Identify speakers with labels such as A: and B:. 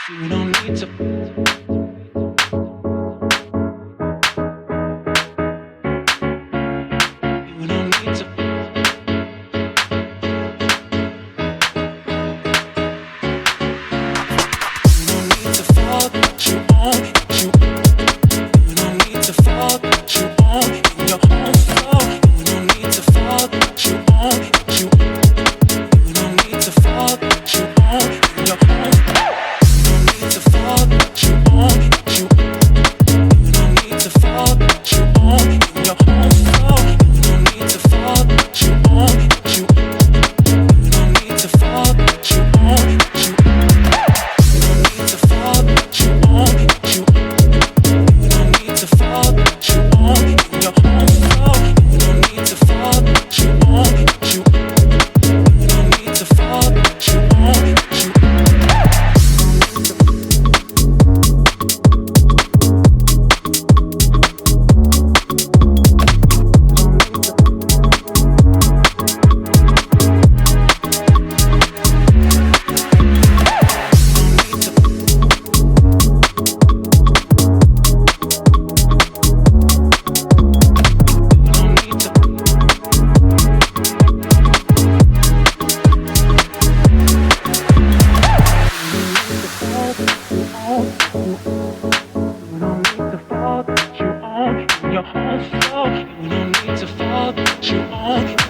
A: You don't need to. You don't need to. You don't need to fall, but you own you. You don't need to fall, but you own in your own soul. You don't need to fall, but you own you. You don't need to fall, but you own in your own. You don't need to fall, but you own you. You don't need to fall, but you own in your own soul. You don't need to fall, but you own you. You don't need to fall, but you own you. You don't need to fall, but you own you. You don't need to fall, but you own in your own soul. You don't need to fall, but you own you. You don't need to fall, but you own you. You don't need to fall, but you own your own soul. You don't need to fall, but you own.